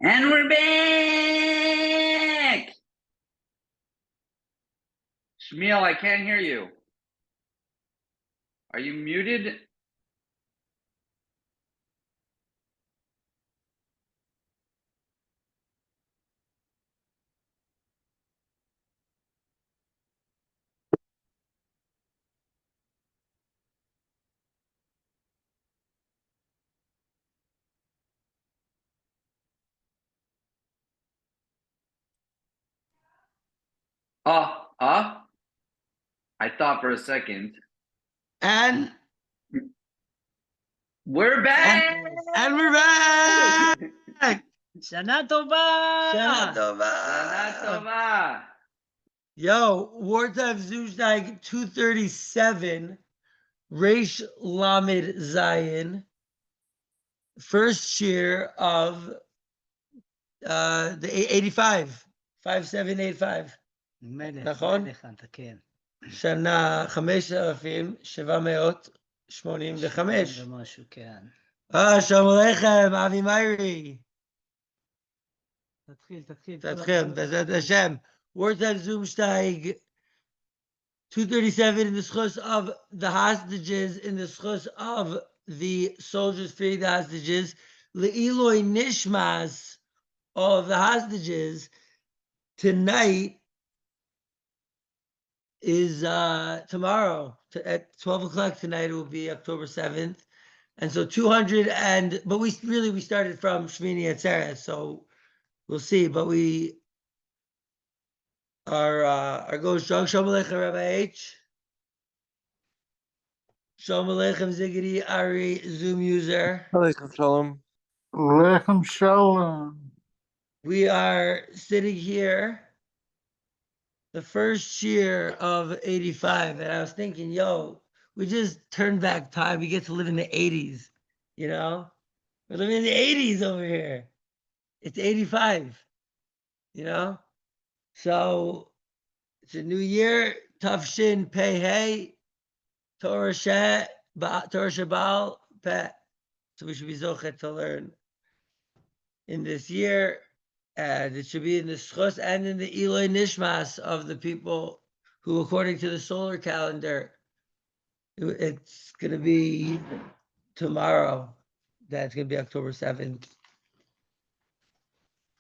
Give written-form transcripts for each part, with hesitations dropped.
And we're back! Shmuel, I can't hear you. Are you muted? I thought for a second. And we're back! And we're back! Shana Tova! Shana Tova! Shana Tova! Yo, Wartime Zoomshteig 237, Reish Lamed Zion, first year of the 85, 5785. נכון? שנה 5,785. ומשהו, כן. שלום עליכם, אבי מיירי. תתחיל. בעזרת השם. Wartime Zoomshteig 237 in the schus of the hostages, in the schus of the soldiers freeing the hostages. Le'iloi nishmas of the hostages. Tonight is tomorrow at 12 o'clock tonight. It will be October 7th. And so 200 but we started from Shmini Atzeret, so we'll see. But we are going strong. Shalom Aleichem, Rabbi H. Shalom Aleichem, Ziggy Ari, Zoom user. Aleichem Shalom. Aleichem Shalom. We are sitting here the first year of 85, and I was thinking, yo, we just turned back time. We get to live in the 80s, you know? We're living in the 80s over here. It's 85, you know? So it's a new year. Tafshin Pei Hey, Torah Shabal Peh. So we should be zochet to learn in this year. And it should be in the schos and in the Eloi Nishmas of the people who, according to the solar calendar, it's going to be tomorrow. That's going to be October 7th.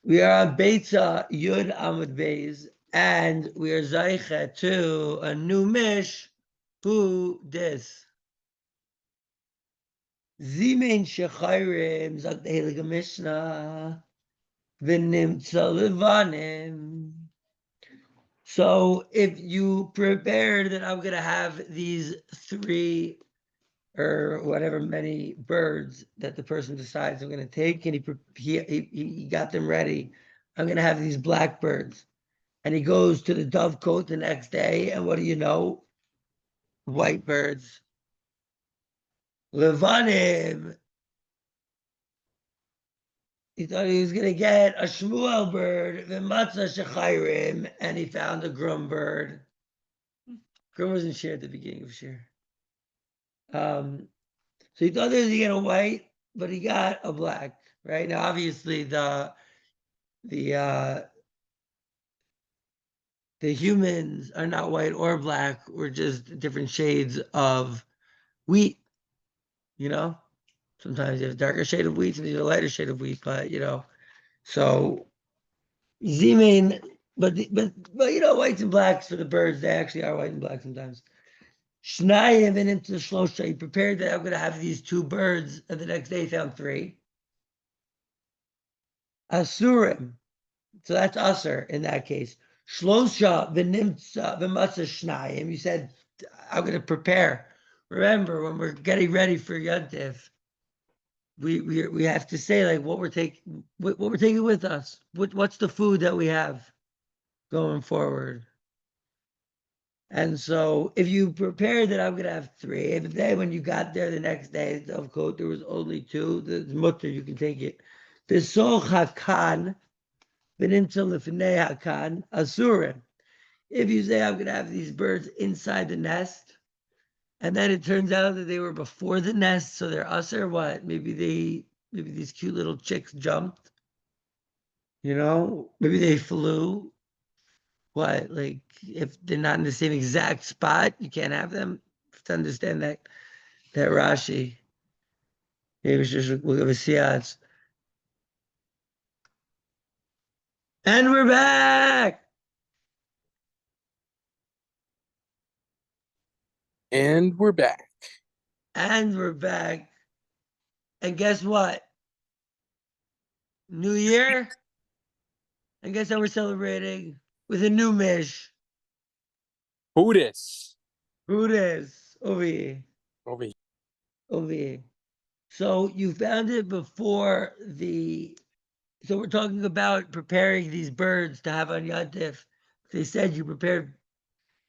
We are on Beitza Yud Amud Beis, and we are Zaycha to a new Mish. Who this? Zimein Shechayrim, Zak the Heilige Mishnah. So if you prepare that I'm going to have these 3 or whatever many birds that the person decides I'm going to take, and he got them ready, I'm going to have these blackbirds. And he goes to the dovecote the next day, and what do you know? White birds. Levanim. He thought he was going to get a Shmuel bird, v'matza shechayrim, and he found a Grum bird. Grum wasn't shared at the beginning of Shir. So he thought he was going to get a white, but he got a black. Right now, obviously, the humans are not white or black. We're just different shades of wheat. You know. Sometimes you have a darker shade of wheat, sometimes you have a lighter shade of wheat, but you know, so Zimein, but you know, whites and blacks for the birds, they actually are white and black sometimes. Shnayim and into the shlosha, he prepared that I'm going to have these 2 birds, and the next day he found 3. Asurim, so that's usher in that case. Shlosha v'nimtza v'matza shnayim. You said I'm going to prepare. Remember, when we're getting ready for Yontif, we have to say like what we're taking with us. What's the food that we have going forward? And so if you prepare that I'm going to have 3, and then when you got there the next day, of course, there was only 2, the mutter, you can take it. The soch hakan, v'nimtza lefnei hakan, asurim. If you say I'm going to have these birds inside the nest, and then it turns out that they were before the nest, so they're us or what? Maybe these cute little chicks jumped. You know, maybe they flew. What, like, if they're not in the same exact spot, you can't have them. To understand that Rashi. Maybe it's just look at the siyats. And we're back. And we're back. And we're back. And guess what? New Year. And guess how we're celebrating? With a new mish. Who this? Who this? Over here. Over here. Over here. So you found it before the. So we're talking about preparing these birds to have on Yantif. They said you prepared.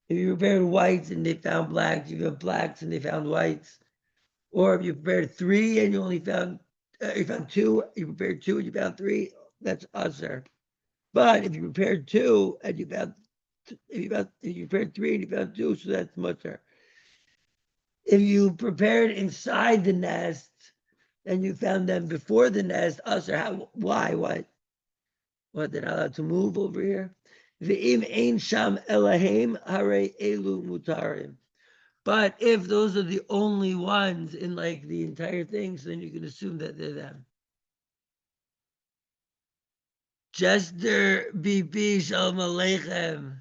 If you prepared whites and they found blacks, you have blacks and they found whites. Or if you prepared 3 and you only found, you found 2, you prepared 2 and you found 3, that's usher. But if you prepared 2 and you found, if you prepared 3 and you found 2, so that's mutter. If you prepared inside the nest and you found them before the nest, usher, how, why, what? What, they're not allowed to move over here? V'im ein sham elahim hare elu mutarim. But if those are the only ones in like the entire thing, so then you can assume that they're them. Jester BP Shalom Aleichem.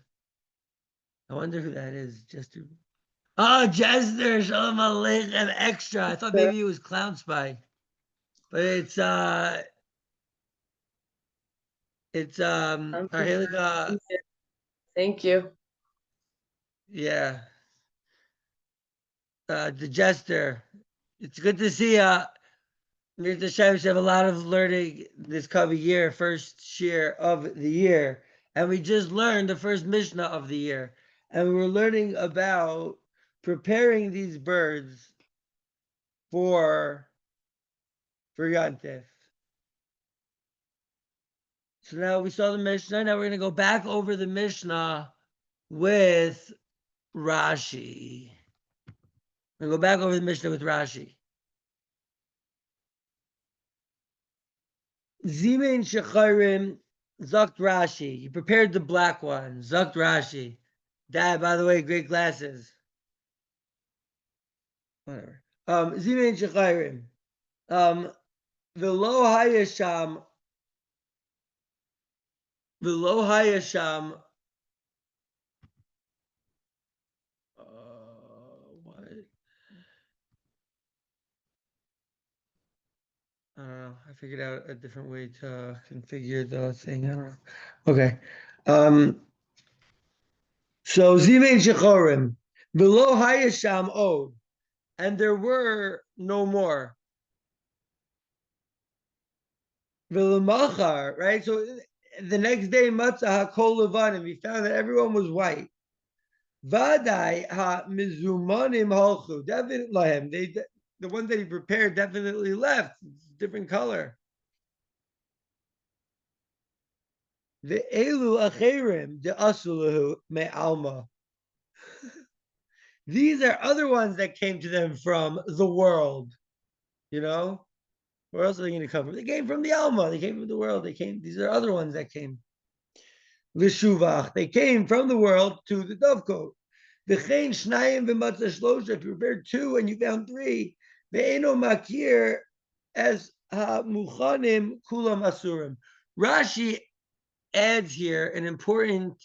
I wonder who that is. Jester. Oh, Jester Shalom Aleichem extra. I thought maybe it was Clown Spy. But it's Arhelika. Thank you. Yeah. The Jester. It's good to see Mr. Shemesh have a lot of learning this coming year, first year of the year. And we just learned the first Mishnah of the year. And we were learning about preparing these birds for Yantif. So now we saw the Mishnah. Now we're going to go back over the Mishnah with Rashi. We're going to go back over the Mishnah with Rashi. Zimein Shecharim Zukt Rashi. You prepared the black one. Zukt Rashi. Dad, by the way, great glasses. Whatever. Zimein Shecharim. V'lo hayasham. V'lo hayasham. What? I don't know. I figured out a different way to configure the thing. I don't know. Okay. So Zimein Shechorim. Below Hayasham Od. And there were no more. Vilamachar, right? So the next day, Matzah HaKol Levanim, we found that everyone was white. Vadai ha-mizumanim halchu. Definitely, the ones that he prepared definitely left. It's a different color. The elu acherim de asulahu me alma. These are other ones that came to them from the world. You know, where else are they going to come from? They came from the alma. They came from the world. They came. These are other ones that came. V'shuvach. They came from the world to the dovecote. V'chein shnayim v'matzah shlosha. If you prepared 2 and you found 3, ve'eno makir as ha-muchanim kulam asurim. Rashi adds here an important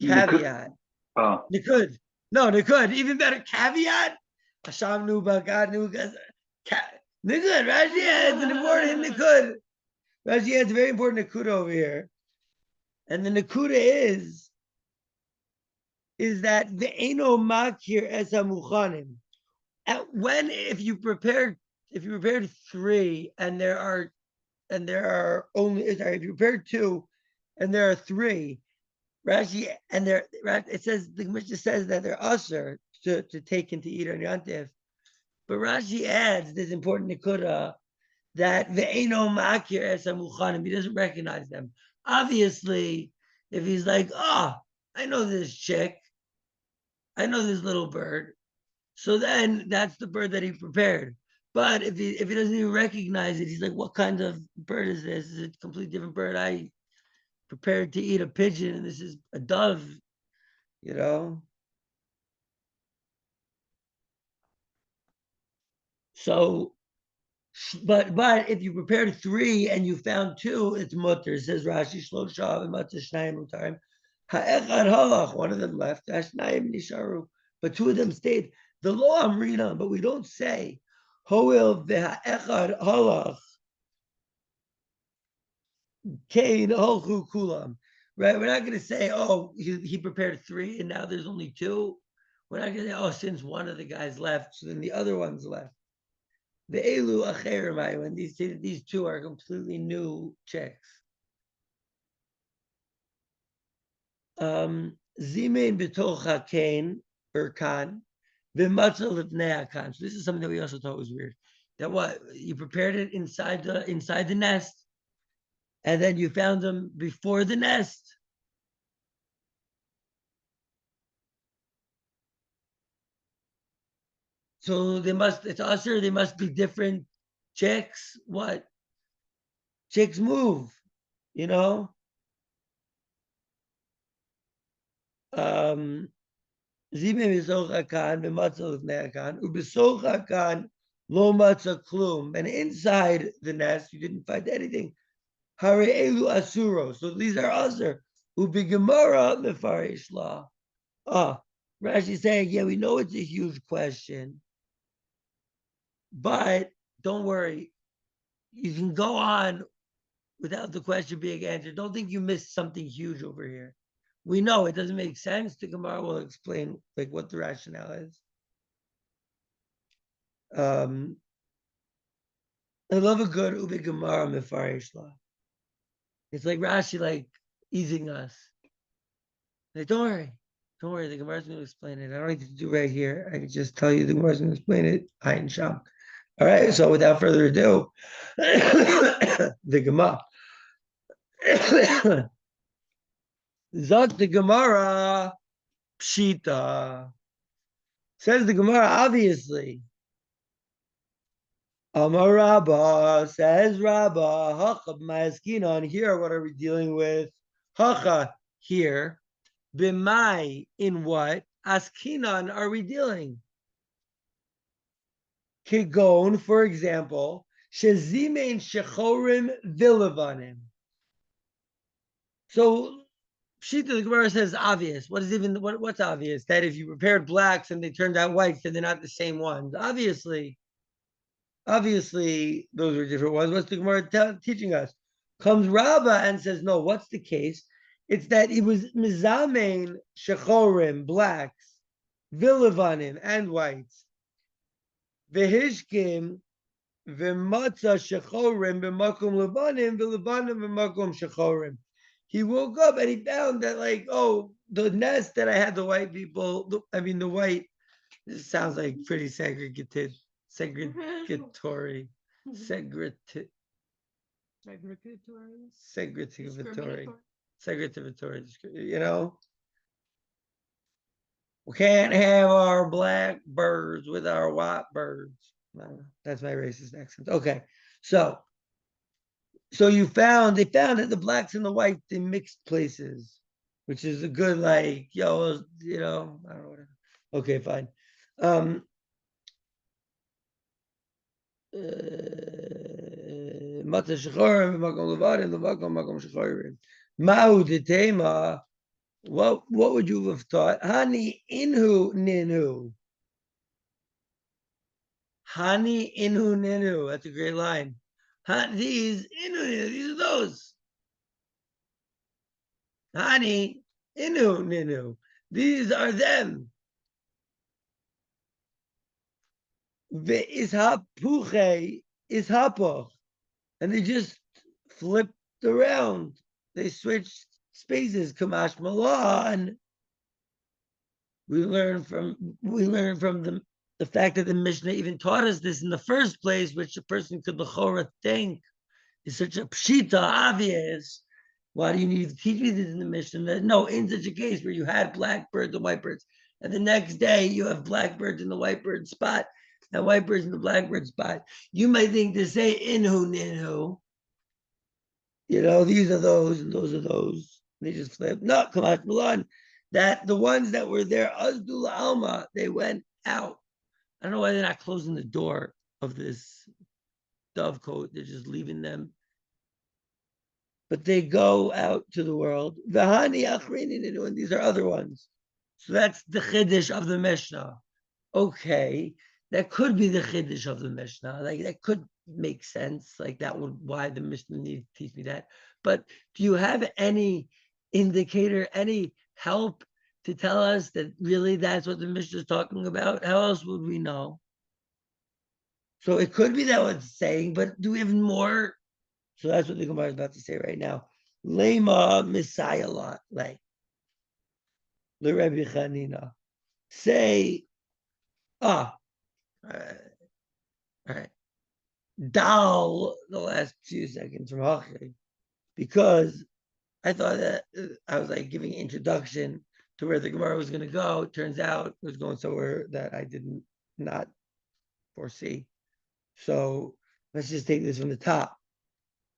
caveat. Oh, Nikud. No, Nikud. Even better caveat. Hasham nu bagad nu Nikud. Rashi adds an important Nikud. Rashi adds a very important Nikud over here. And the Nakuda is that the Eno Makir as a Muchanim. When if you prepared 3 and there are only, sorry, if you prepared 2 and there are 3, Rashi and there it says the Mishnah says that they're usher to take and to eat on Yantif. But Rashi adds this important Nakuda that the Eno Makir as a Muchanim, he doesn't recognize them. Obviously, if he's like, oh, I know this chick, I know this little bird, so then that's the bird that he prepared. But if he doesn't even recognize it, he's like, what kind of bird is this? Is it a completely different bird? I prepared to eat a pigeon and this is a dove, you know? So, but if you prepared 3 and you found 2, it's mutter. It says Rashi Shlosha and mutter Shnayim Mutarim. Ha'echad halach, one of them left. Hashnayim nisharu, but 2 of them stayed. The law I'm reading on, but we don't say hoil v'ha'echad halach kain holchu kulam. Right? We're not going to say, oh, he prepared 3 and now there's only 2. We're not going to say, oh, since one of the guys left, so then the other one's left. The elu acherimai, when these 2 are completely new checks. Zimein betocha kain or kan, v'matzal lifnei kan. So this is something that we also thought was weird. That what you prepared it inside the nest, and then you found them before the nest. So it's usher, they must be different chicks. What? Chicks move, you know? And inside the nest, you didn't find anything. Hare elu asuro. So these are usher. Ubigemara mefarish law. Rashi's saying, yeah, we know it's a huge question. But don't worry, you can go on without the question being answered. Don't think you missed something huge over here. We know it doesn't make sense. The Gemara will explain like what the rationale is. I love a good Ubi Gemara Mefarish law. It's like Rashi like easing us. Like, don't worry, the Gemara's going to explain it. I don't need to do right here. I can just tell you the Gemara's going to explain it. Ayin Sham. All right, so without further ado, the Gemara. Zot the Gemara Pshita. Says the Gemara, obviously. Amar Rabba, says Rabba, Hacha b'mayaskinon. Here, what are we dealing with? Hacha, here. B'mai, in what? Askinon are we dealing? Kigon, for example, shezimein shechorim vilavanim. So, Pshita, the Gemara says obvious. What's obvious? That if you prepared blacks and they turned out whites, then they're not the same ones. Obviously, those are different ones. What's the Gemara teaching us? Comes Rabbah and says, no, what's the case? It's that it was mizamein shechorim, blacks, vilavanim, and whites. Vehishkim v'matza shechorim b'makom levanim v'levanim b'makom shechorim. He woke up and he found that like, oh, the nest that I had the white people, the white, this sounds like pretty segregatory, you know? We can't have our black birds with our white birds. That's my racist accent. Okay, so they found that the blacks and the whites, they mixed places, which is a good like, I don't know whatever. Okay, fine. What would you have thought? Hani inhu ninu. Hani inhu ninu. That's a great line. These inhu ninu. These are those. Hani inhu ninu. These are them. Ve'ishapuche ishapoch. And they just flipped around. They switched spaces. Kamash Malan. We learn from the fact that the Mishnah even taught us this in the first place, which a person could l'chora think is such a pshita, obvious. Why do you need to teach me this in the Mishnah? No, in such a case where you had black birds and white birds, and the next day you have black birds in the white bird spot, that white person, the blackbird spot. You might think to say inhu ninhu. You know, these are those and those are those. They just flip. No, come on, Milan. That the ones that were there, Azdul Alma, they went out. I don't know why they're not closing the door of this dovecote. They're just leaving them. But they go out to the world. Vahani Achrinin, and these are other ones. So that's the Chiddush of the Mishnah. Okay, that could be the Chiddush of the Mishnah. Like that could make sense. Like that would why the Mishnah needs to teach me that. But do you have any indicator, any help to tell us that really that's what the Mishnah is talking about? How else would we know? So it could be that what it's saying, but do we have more? So that's what the Gemara is about to say right now. Lema Messiah lot, like the Rebbe Chanina. Say, all right. Dal the last few seconds from Hachri, because I thought that I was like giving an introduction to where the Gemara was going to go. It turns out it was going somewhere that I didn't not foresee. So let's just take this from the top.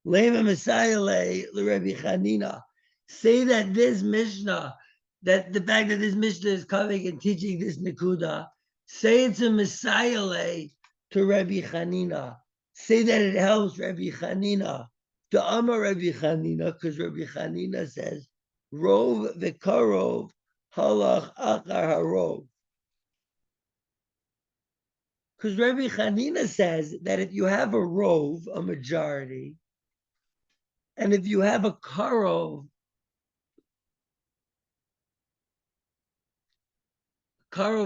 Lema Messiah le Rebbe Chanina. Say that this Mishnah, that the fact that this Mishnah is coming and teaching this Nikuda, say it's a Messiah le to Rebbe Chanina. Say that it helps Rebbe Chanina. To Amar Rebbe Chanina, because Rebbe Chanina says, Rov v'karov halach achar harov. Because Rebbe Chanina says that if you have a rov, a majority, and if you have a karov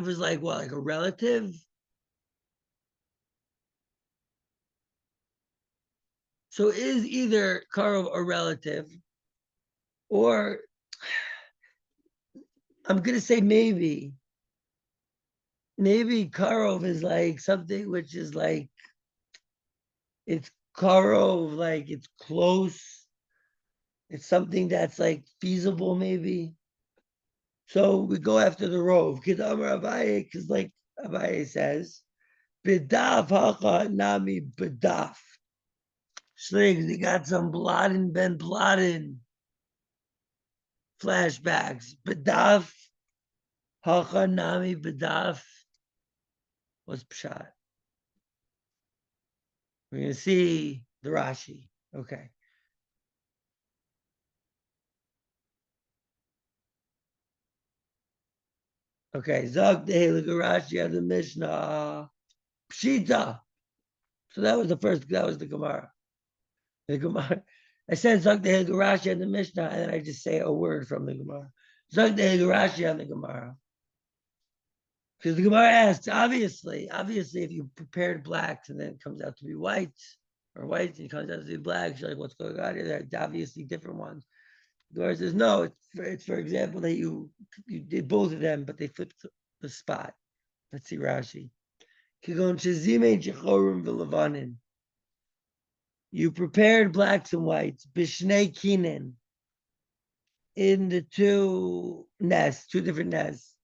is like what, like a relative? So is either karov a relative, or I'm gonna say maybe karov is like something which is like it's karov, like it's close. It's something that's like feasible, maybe. So we go after the rov. Because Amar Abaye, because like Abaye says, Bidaf hacha nami bidaf. Schligs, they got some Bladin Ben Bladin flashbacks. Bidaf hacha nami bidaf. What's pshat? We're gonna see the Rashi. Okay. Okay, Zog the Rashi of the Mishnah. Pshita. So that was the Gemara. The Gemara. I said Zog the Rashi and the Mishnah, and then I just say a word from the Gemara. Zog the Rashi and the Gemara. Because the Gemara asks, obviously, if you prepared blacks and then it comes out to be whites, or whites and it comes out to be blacks, you're like, what's going on here? They're obviously different ones. The Gemara says, no, it's for example that you did both of them, but they flipped the spot. Let's see Rashi. You prepared blacks and whites, Bishnei Kinen, in the two different nests.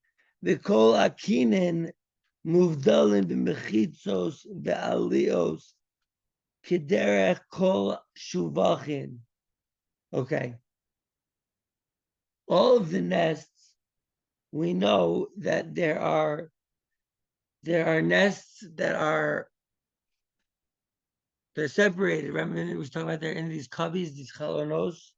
V'kol akinen muvdalin b'mechitzos ve'alios kederech kol shuvachin. Okay. All of the nests, we know that there are nests that they're separated. Remember, we was talking about they're in these cubbies, these chalonos.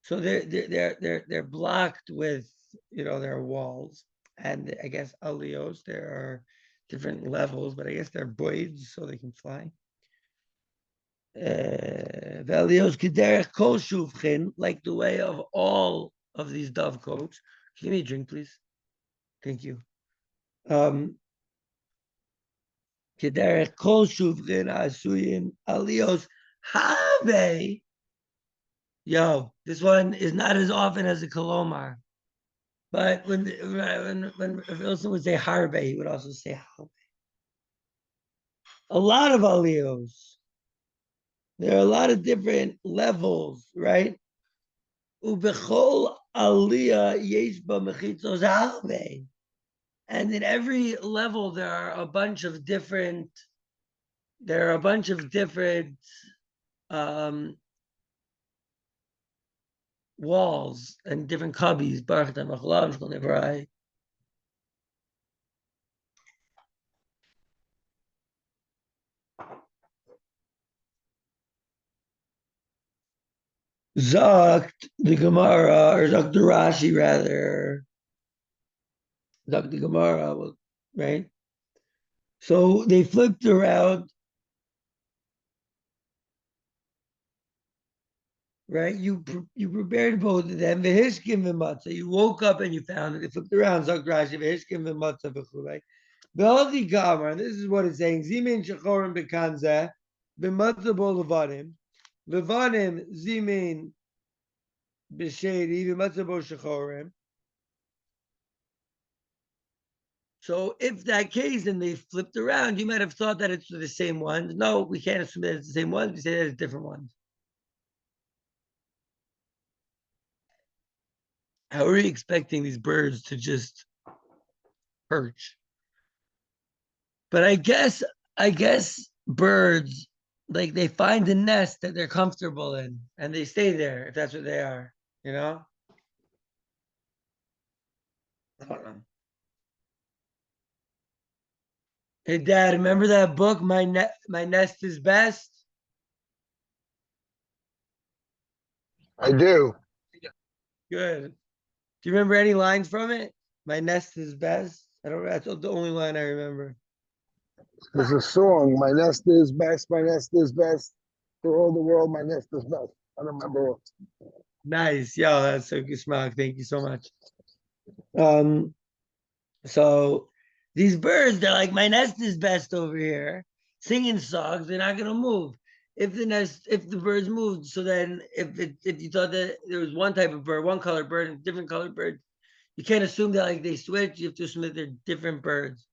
So they're blocked with, there are walls, and I guess alios, there are different levels, but I guess they're buoys so they can fly. The alios kederech kol shuvchin, like the way of all of these dovecotes. Give me a drink, please. Thank you. Kederech kol shuvchin asuyim alios have. Yo, this one is not as often as a kolomar, but when Wilson would say harbe, he would also say harbe. A lot of alios. There are a lot of different levels, right? Ubechol aliyah yesh ba mechitzos harbe. And in every level, there are a bunch of different um, walls and different cubbies. Baruch Atah Machalav, Shkol Nevarai. Zakt the Gemara, or Zakt the Rashi rather. Zakt the Gemara, right? So they flipped around, right? You prepared both of them. V'hishkim v'matzah. You woke up and you found it. They flipped around. Zakt Rashi v'hishkim v'matzah v'chulei. V'haldi Gamar. This is what it's saying. Zimin shechorim bekanzeh v'matzah bo levadim levadim zimin b'shedi v'matzah bo shechorim. So if that case and they flipped around, you might have thought that it's the same ones. No, we can't assume that it's the same ones. We say that it's different ones. How are we expecting these birds to just perch? But I guess birds, like, they find a nest that they're comfortable in and they stay there if that's what they are, you know? I don't know. Hey, Dad, remember that book, My Nest is Best? I do. Good. Do you remember any lines from it? My nest is best. I don't. That's the only line I remember. There's a song, my nest is best, my nest is best. For all the world, my nest is best. I don't remember what. Nice, yo, that's so good, Smock. Thank you so much. So these birds, they're like, my nest is best over here, singing songs. They're not gonna move. If the birds moved, so then if you thought that there was one type of bird, one colored bird, and different colored bird, you can't assume that like they switch. You have to assume that they're different birds.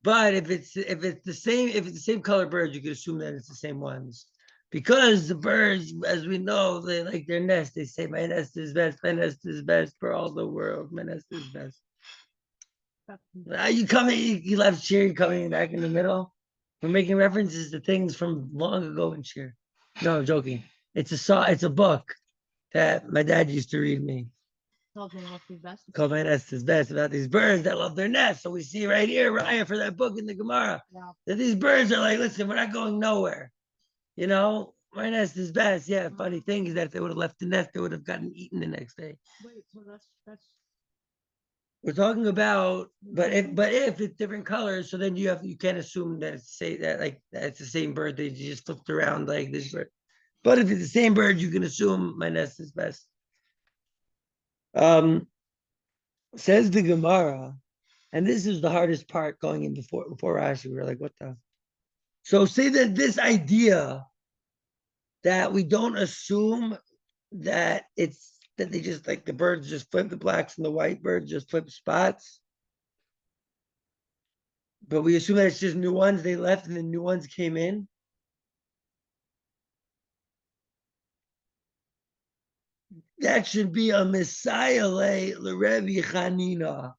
But if it's the same color birds, you could assume that it's the same ones. Because the birds, as we know, they like their nest. They say, my nest is best, my nest is best for all the world, my nest is best. Are you coming, you left cheer coming back in the middle? We're making references to things from long ago in cheer. No, I'm joking. It's a book that my dad used to read me. Called My Nest is Best, about these birds that love their nest. So we see right here, Ryan, for that book in the Gemara, that these birds are like, listen, we're not going nowhere. You know, my nest is best. Yeah, funny thing is that if they would have left the nest, they would have gotten eaten the next day. Wait, so that's we're talking about, but if it's different colors, so then you can't assume that it's the same bird. They just flipped around like this bird. But if it's the same bird, you can assume my nest is best. Says the Gemara, and this is the hardest part going in before Rashi. We were like, what the? So say that this idea that we don't assume that they just like the birds just flip, the blacks and the white birds just flip spots. But we assume that it's just new ones they left and then new ones came in. That should be a Messiah Rebbe Chanina.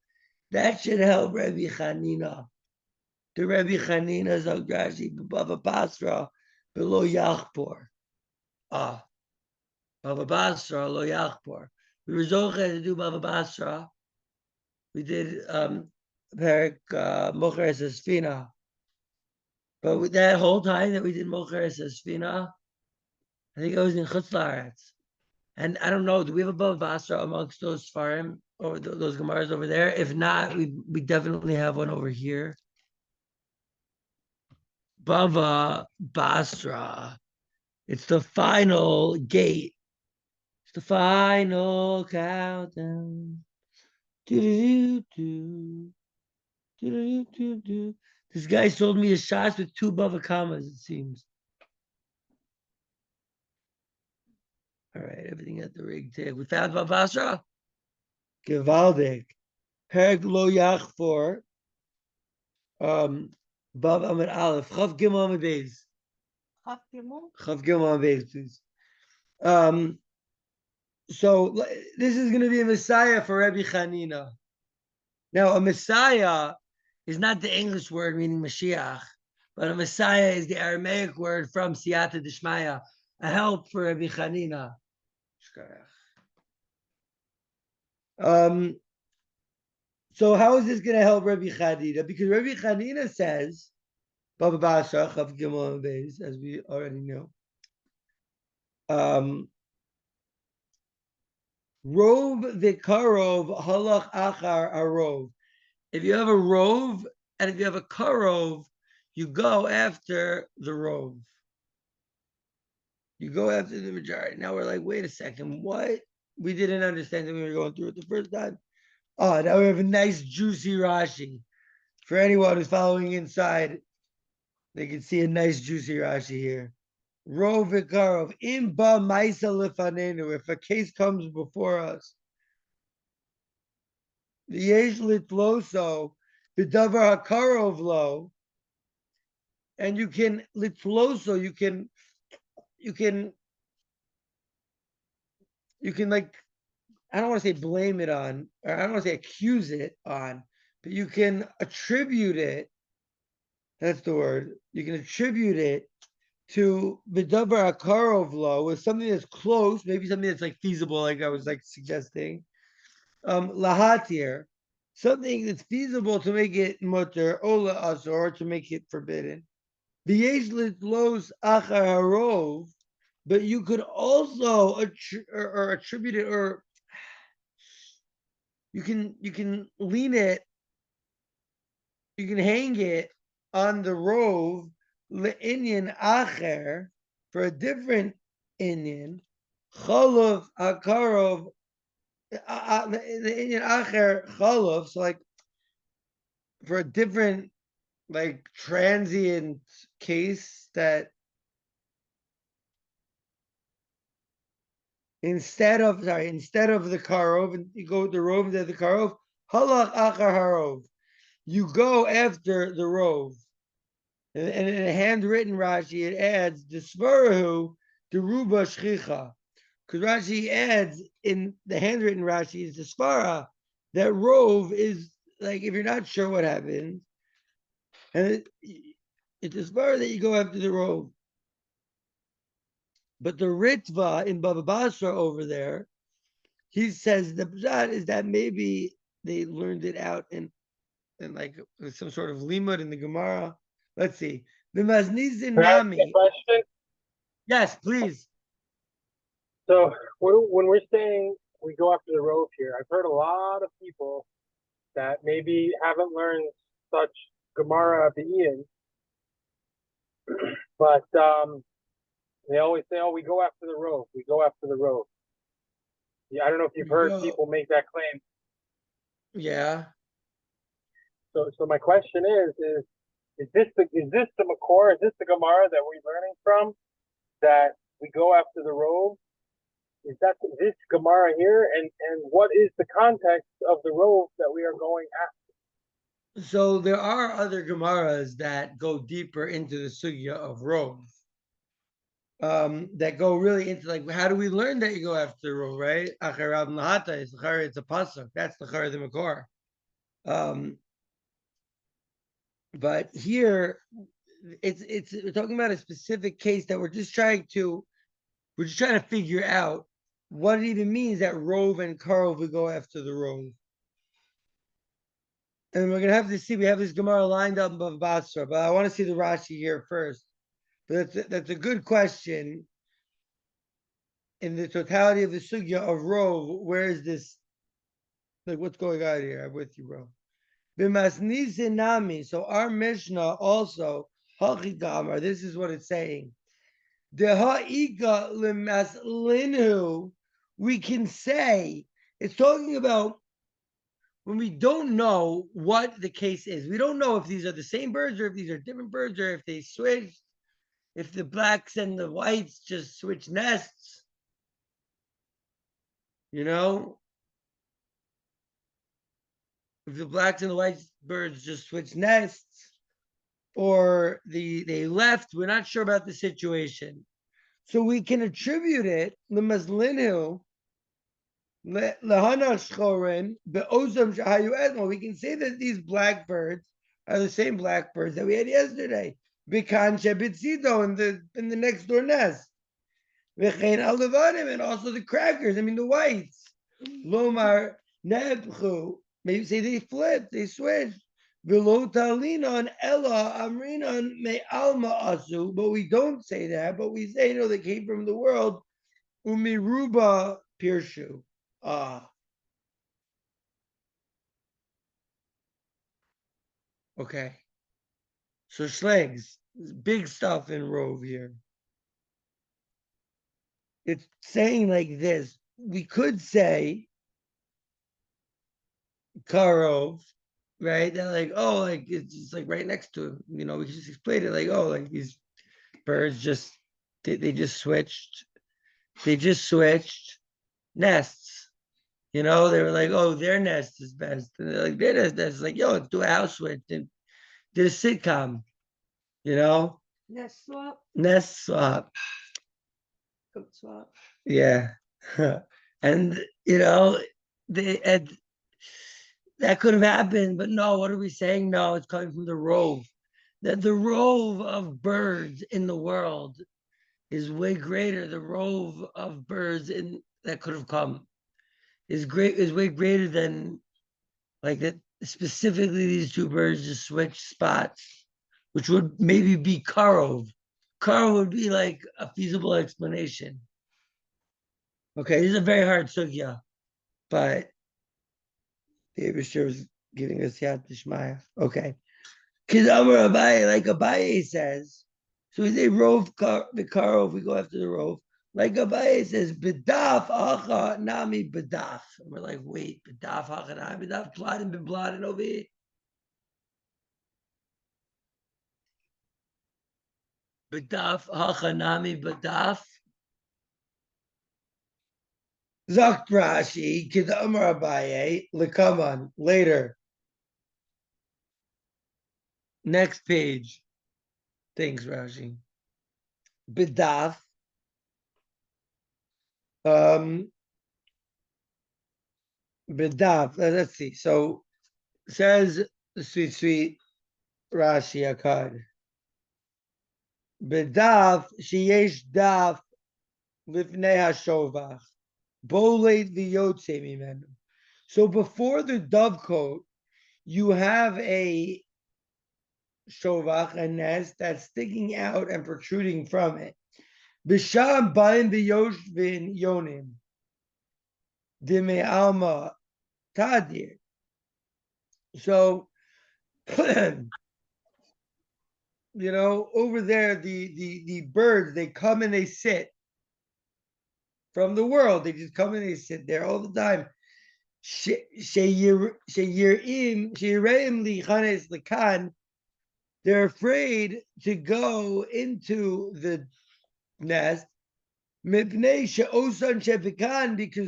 That should help Rebbe Chanina. The Rebbe Chanina Zograshi Baba Basra below Yachpor. Baba Basra lo Yachpor. We were zoche to do Baba Basra. We did Perik Mocher Esfina. But with that whole time that we did Mocher Esfina, I think I was in Chutz La'aretz. And I don't know, do we have a Bava Basra amongst those Sfarim or those Gemaras over there? If not, we definitely have one over here. Bava Basra. It's the final gate. It's the final countdown. This guy sold me a shot with 2 Bava commas, it seems. All right, everything at the rig tag. We found Bava Basra. Gewaldig. Perek lo yachfor. Bav Amid Aleph. Chav Gimel Amid Beis. Chav Gimel Amid Beis, please. So this is going to be a Messiah for Rabbi Chanina. Now, a Messiah is not the English word meaning Mashiach, but a Messiah is the Aramaic word from Siyata Dishmaya, a help for Rabbi Chanina. So how is this going to help Rabbi Chanina? Because Rabbi Chanina says, Baba Basra, Chav Gimel and Beis, as we already know. Rov v'karov halach achar arov. If you have a rov and if you have a karov, you go after the rov. You go after the majority. Now we're like, wait a second, what? We didn't understand that we were going through it the first time. Oh, now we have a nice juicy Rashi. For anyone who's following inside, they can see a nice juicy Rashi here. Rov v'karov im ba ma'isa lefanenu. If a case comes before us, v'yesh litloso b'davar hakarov lo, and you can litloso, you can like, I don't want to say blame it on, or I don't want to say accuse it on, but you can attribute it. That's the word. You can attribute it to Vidavar Akarov law with something that's close, maybe something that's like feasible, like I was like suggesting. Lahatir, something that's feasible to make it mutter, ola asor, to make it forbidden. V'yesh los achar harov, but you could also attribute it, or you can lean it, you can hang it on the rove le'inyan acher, for a different inyan, cholov akarov, the inyan acher cholov, so like for a different like transient case that instead of the karov, and you go with the rove instead of the karov, halach achar harov, you go after the rove. And in a handwritten Rashi, it adds the svarahu deruba shchicha, because Rashi adds in the handwritten Rashi is the svara that rove is like, if you're not sure what happens, and it's a svara that you go after the rove. But the Ritva in Baba Basra over there, he says the pshat is that maybe they learned it out in like some sort of limud in the Gemara. Let's see. The Maznizin Can I ask Nami. a question? Yes, please. So when we're saying we go after the rove here, I've heard a lot of people that maybe haven't learned such Gemara Be'in, but they always say, "Oh, we go after the rove. We go after the rove." Yeah, I don't know if you've heard people make that claim. Yeah. So my question is this the Makor? Is this the Gemara that we're learning from? That we go after the rove? Is that this Gemara here? And what is the context of the rove that we are going after? So there are other Gemaras that go deeper into the sugya of rove. That go really into like, how do we learn that you go after the rove, right? Acharab Nahata is it's a pasuk. That's the Char the Makor. But here it's we're talking about a specific case that we're just trying to figure out what it even means that rove and karov we go after the rove. And we're gonna have to see, we have this Gemara lined up above Basra, but I want to see the Rashi here first. But that's a good question. In the totality of the sugya of rove, where is this? Like, what's going on here? I'm with you, bro. B'masnizinami. So our Mishnah also, Hachigamar, this is what it's saying. Deha'iga l'maslinhu, we can say, it's talking about when we don't know what the case is. We don't know if these are the same birds or if these are different birds or if they switched, if the blacks and the whites just switch nests. You know? If the blacks and the white birds just switch nests, or they left, we're not sure about the situation. So we can attribute it, the Maslinu, Lahana shchorin be'ozam shahayu esmo. We can say that these blackbirds are the same blackbirds that we had yesterday. Bikan shebitzido in the next door nest. V'chein al-levanim, and also the crackers. I mean the whites. Lomar nebchu. Maybe say they flipped, they switched. V'lo talinon ella amrinon me alma asu. But we don't say that. But we say no, they came from the world. Umiruba pirshu. Okay. So Schlegs, big stuff in Rove here. It's saying like this. We could say Karov, right? They're like, oh, like it's just like right next to him. You know, we just explained it like, oh, like these birds just they just switched. They just switched nests. You know, they were like, oh, their nest is best. And they're like, their nest is like, yo, let's do a house switch. And did a sitcom, you know? Nest swap, Nest swap. coat swap. Yeah. And you know, they and that could have happened, but no, what are we saying? No, it's coming from the rove. That the rove of birds in the world is way greater. The rove of birds in that could have come is way greater than like that. Specifically, these two birds just switched spots, which would maybe be Karov. Karov would be like a feasible explanation. Okay, this is a very hard sugya, but the Abishur was giving us Yad Tishmaya. Okay. Because Amar Abaye, like Abaye says, so we say rove the Karov, we go after the rove. Like Abaye says, Bidaf Acha Nami Bidaf. And we're like, wait, Bidaf Acha Nami Bidaf, plotting, been plotting over here. Bidaf Acha Nami Bidaf. Zakt Rashi, Kid Amar Abaye, Lekaman, later. Next page. Thanks, Rashi. Bidaf. Bidaf. Let's see. So says the sweet Rashi Akkad. Bidaf sheyesh daf lifnei hashovach boleit v'yotze mimenu. So before the dovecote, you have a shovach, a nest that's sticking out and protruding from it. B'sham ba'im v'yoshvin yonim dime alma tadir. So, you know, over there, the birds, they come and they sit from the world. They just come and they sit there all the time. They're afraid to go into the nest because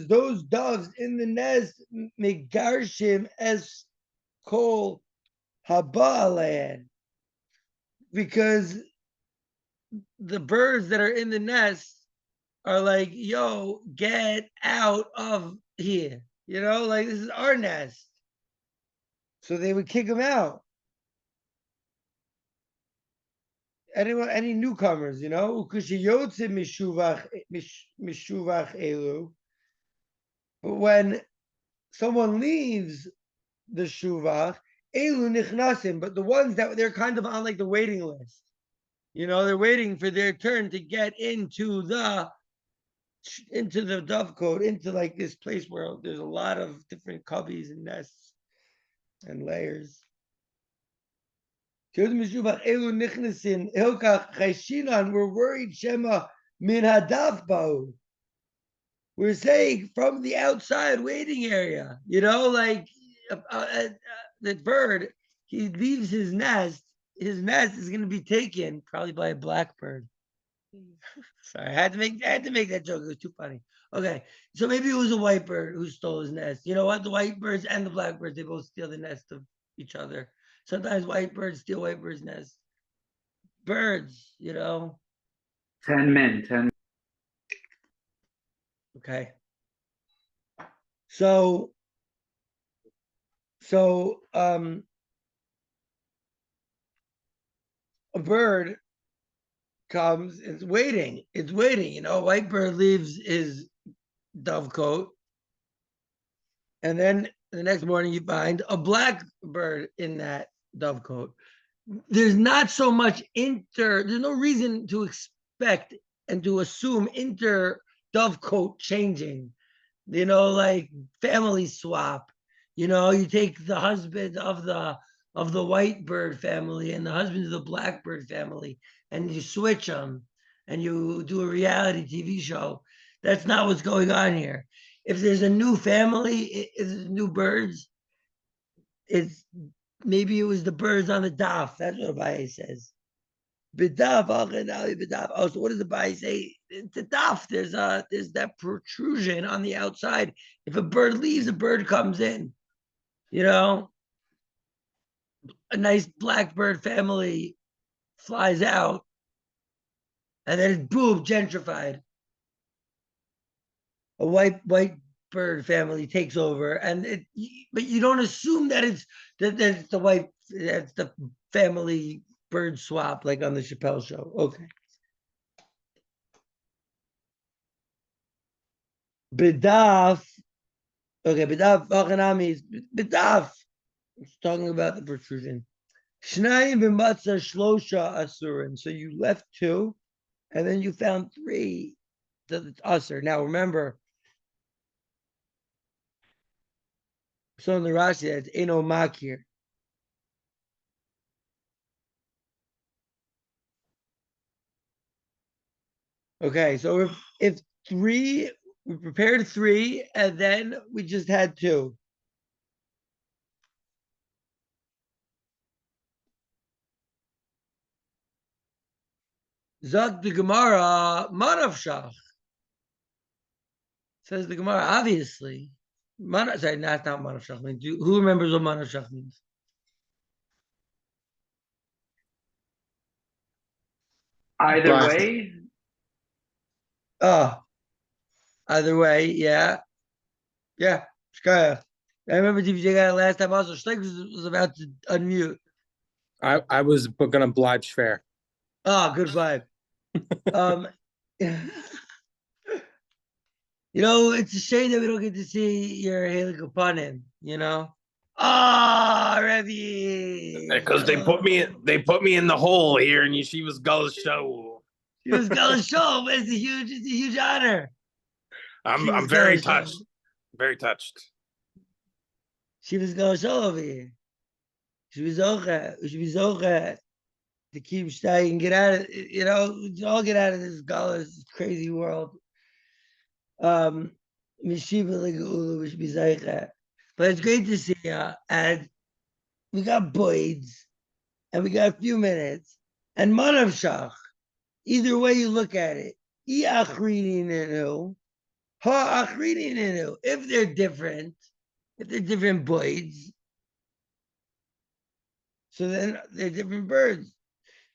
those doves in the nest megarshim es kol haba, because the birds that are in the nest are like, yo, get out of here. You know, like this is our nest. So they would kick them out. Any newcomers, you know, but when someone leaves the shuvach, elu nichnasim, but the ones that they're kind of on like the waiting list, you know, they're waiting for their turn to get into the dovecote, into like this place where there's a lot of different cubbies and nests and layers. We're worried Shema min hadaf ba'u. We're saying from the outside waiting area, you know, like the bird, he leaves his nest is going to be taken probably by a blackbird. Sorry, I had to make that joke. It was too funny. Okay, so maybe it was a white bird who stole his nest. You know what? The white birds and the blackbirds, they both steal the nest of each other. Sometimes white birds steal white birds' nests. Birds, you know. 10 men, 10. Okay. So a bird comes, it's waiting, white bird leaves his dovecote, and then the next morning you find a black bird in that dovecote. There's not so much there's no reason to expect and to assume dovecote changing, like family swap. You take the husband of the white bird family and the husband of the blackbird family, and you switch them, and you do a reality TV show. That's not what's going on here. If there's a new family, if there's new birds, it's maybe it was the birds on the daf. That's what Abaye says. Bidaf, bidaf. Oh, so what does the Abaye say? It's a daf. There's that protrusion on the outside. If a bird leaves, a bird comes in. A nice blackbird family flies out, and then boom, gentrified. A white bird family takes over, but you don't assume that it's that's the family bird swap like on the Chappelle show. Okay. Bidaf. Okay, bidaf v'chanami is bidaf. It's talking about the protrusion. Shnayim v'matzah shlosha asurin. So you left 2, and then you found 3 that's usur. Now remember, so in the Rashi, it's eno makir. Okay, so if 3, we prepared 3, and then we just had 2. Zak the Gemara, Manavshach. Says the Gemara, obviously. Sorry, not Manavshach means. Who remembers what Manavshach means? Either Black. way, Oh, either way, yeah. Yeah, Shkaya. I remember DJ got it last time also. Schleck was about to unmute. I was gonna oblige fair. Oh, good vibe. It's a shame that we don't get to see your Haley Kapanim, Ah, Rebbe. Because they put me in the hole here in Yeshiva's Gull's show. She was going to show, but it's a huge honor. I'm very touched. Very touched. She was going to show over here. She was okay to keep staying, get out of, all get out of this Gull's crazy world. Mishiva Ligula, which be Zaycha. But it's great to see you. And we got Boyd's, and we got a few minutes. And Manav Shach, either way you look at it, if they're different, Boyd's, so then they're different birds.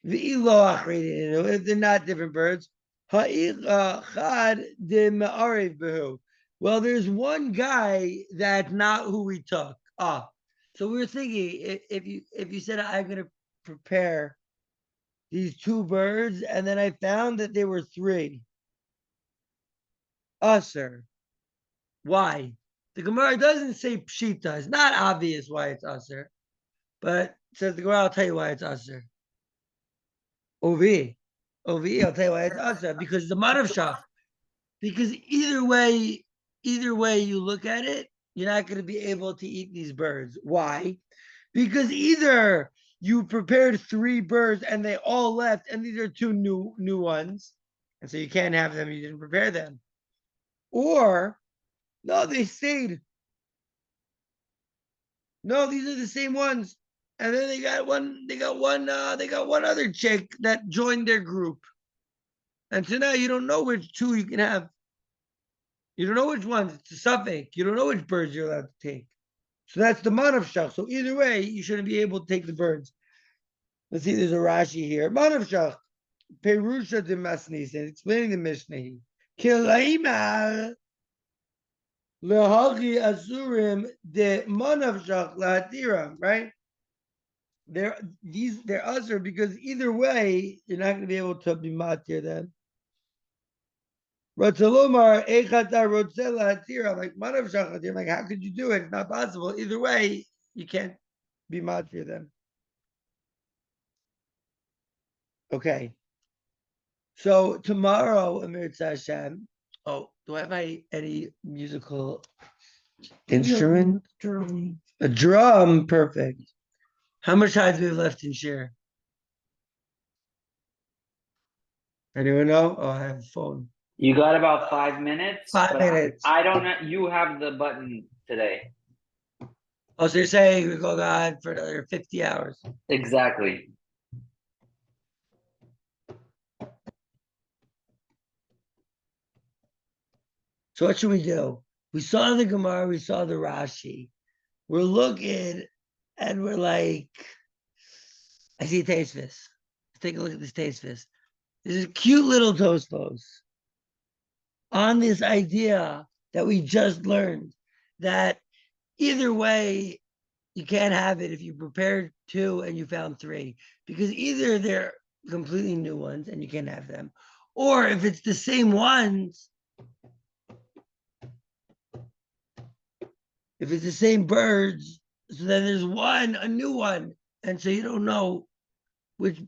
If they're not different birds, well, there's one guy that's not who we took. So we were thinking, if you said I'm going to prepare these 2 birds, and then I found that there were 3. Usur. Why? The Gemara doesn't say pshita. It's not obvious why it's usur, but says the Gemara, I'll tell you why it's usur. OV, I'll tell you why it's usur, because the Manav Shach. Because either way you look at it, you're not going to be able to eat these birds. Why? Because either you prepared 3 birds and they all left, and these are 2 new ones, and so you can't have them. You didn't prepare them. Or no, they stayed. No, these are the same ones, and then they got one other chick that joined their group, and so now you don't know which 2 you can have. You don't know which ones. It's a suffix. You don't know which birds you're allowed to take. So that's the Manav Shach. So either way, you shouldn't be able to take the birds. Let's see, there's a Rashi here. Manav Shach. Perusha de Masnis, and explaining the Mishnah. Kilaimar. Lehalchi asurim de manavshach lahatiram, right? They're usher because either way, you're not going to be able to be matir them. Ratzalomar echata rotzel lahatiram, like manavshach lahatiram, like how could you do it? It's not possible. Either way, you can't be matir them. Okay. So tomorrow, Amir Hashem. Oh, do I have any musical instrument? Drum. A drum, perfect. How much time do we have left in share? Anyone know? Oh, I have a phone. You got about 5 minutes. 5 but minutes. I don't know. You have the button today. Oh, so you're saying we go on for another 50 hours? Exactly. So what should we do? We saw the Gemara, we saw the Rashi. We're looking and we're like, I see a taste fist. Let's take a look at this taste fist. This is a cute little Tosfos on this idea that we just learned that either way, you can't have it if you prepared 2 and you found 3, because either they're completely new ones and you can't have them, or if it's the same ones, if it's the same birds, so then there's a new one, and so you don't know which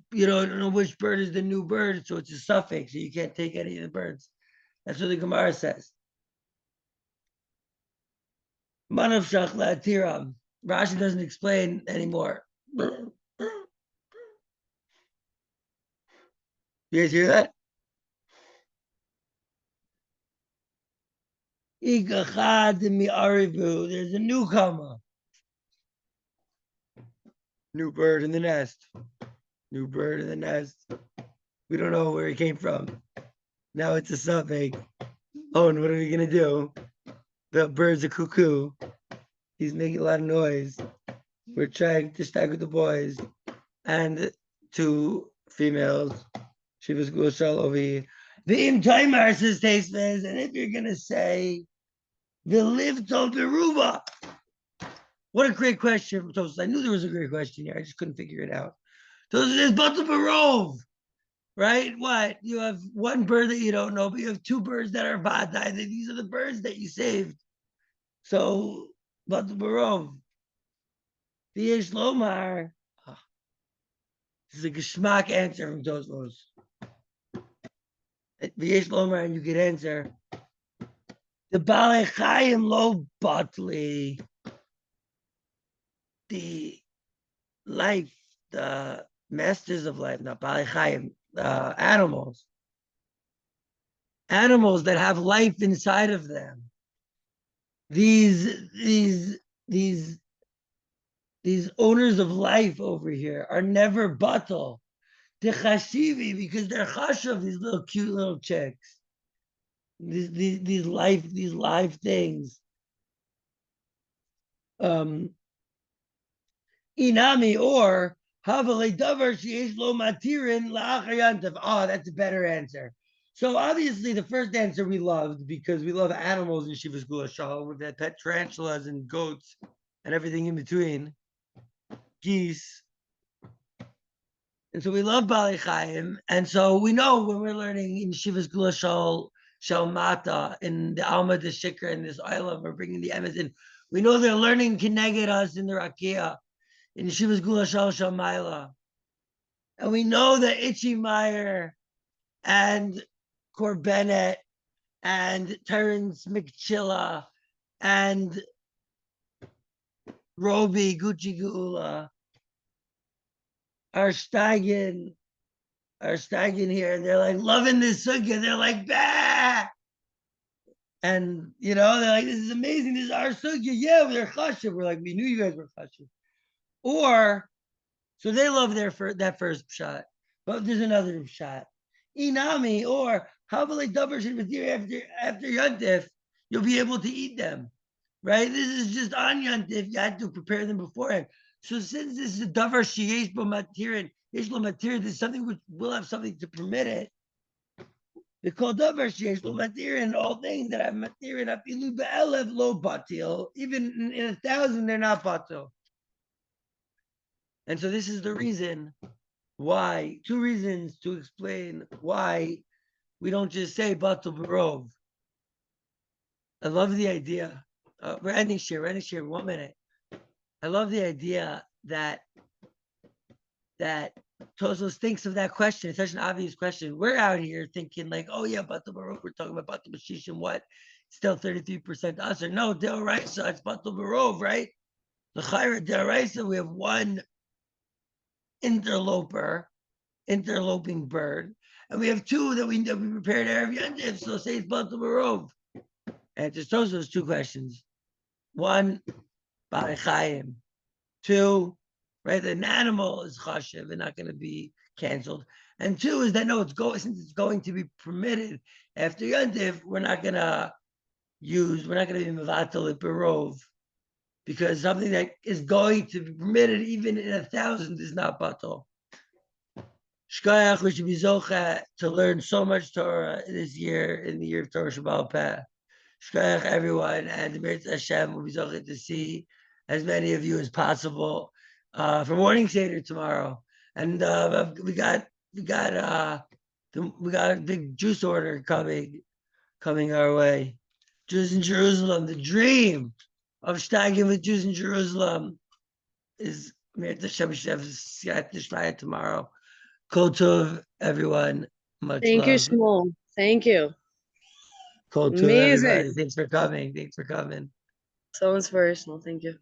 bird is the new bird, so it's a suffix, so you can't take any of the birds. That's what the Gemara says. Manav shachla tiram. Rashi doesn't explain anymore. You guys hear that? There's a newcomer. New bird in the nest. New bird in the nest. We don't know where he came from. Now it's a suffix. Oh, and what are we gonna do? The bird's a cuckoo. He's making a lot of noise. We're trying to stag with the boys. And 2 females. Shivas Gushal over here. The Im Taimar says taste fizz, and if you're gonna say the live to Beruba. What a great question from Toast. I knew there was a great question here. I just couldn't figure it out. Toast says Batul Berov. Right? What? You have 1 bird that you don't know, but you have 2 birds that are Vadai. These are the birds that you saved. So Batul Berov. V'yesh Lomar. This is a geschmack answer from Tosfos. V'yesh Lomar, and you could answer. The Balei Chaim lo batli. The life, the masters of life, not Balei Chaim, animals. Animals that have life inside of them. These owners of life over here are never batal. The chashivi, because they're chashav, these little cute little chicks. These live things. Inami or havale davar sheyesh lo matirin la'achar yantav. Oh, that's a better answer. So obviously the first answer we loved because we love animals in Shivas Gula Shal. We've had pet tarantulas and goats and everything in between. Geese. And so we love Balei Chaim. And so we know when we're learning in Shivas Gula Shal Mata, in the Alma de Shikra, in this island, we're bringing the emes in. We know they're learning Keneged us in the Rakia, in Shivas Gula Shal Maila. And we know that Itchy Meyer and Corbenet and Terrence McChilla and Roby Gucci Geula are stagging here, and they're like loving this sugya. They're like, bah! And they're like, this is amazing. This is our sugya. Yeah, they're chashiv. We're like, we knew you guys were chashiv. Or so they love that first shot, but there's another shot. Inami, or how about like davar after Yontif, you'll be able to eat them, right? This is just on Yontif. You had to prepare them beforehand. So since this is a davar sheyesh bo matirin, yesh lo matirin, there's something which will have something to permit it. The called davar sheyesh lo matirin, all things that have matirin afilu be'elev lo batil. Even in 1,000, they're not batil. And so this is the reason why. 2 reasons to explain why we don't just say batil barov. I love the idea. We're ending share. 1 minute. I love the idea that Tosos thinks of that question. It's such an obvious question. We're out here thinking like, oh yeah, batil barov. We're talking about batil bashish and what? Still 33% us or no? Deoraisa, it's batil barov, right? The chayra deoraisa, we have one interloping bird, and we have 2 that we prepared Erev Yantiv. So say it's batil barov. And just those 2 questions. 1, Ba'alei Chayim. 2, right? An animal is chashiv and not going to be canceled. And 2 is that no, since it's going to be permitted after Yantiv, we're not going to be mevatel it barov, because something that is going to be permitted even in 1,000 is not batal. Shkoyach, we should be zocha to learn so much Torah this year, in the year of Torah Shabbat Peh. Shkoyach, everyone, and the Mirz Hashem will be zocha to see as many of you as possible for morning seder tomorrow. And we got a big juice order coming our way. Jews in Jerusalem, the dream of steiging with Jews in Jerusalem is Mirz Hashem Siyat D'Shmaya tomorrow. Kol tov, everyone. Much Thank you, love. Shmuel. Thank you. Kol tov, everybody. Amazing. Thanks for coming. So inspirational. Thank you.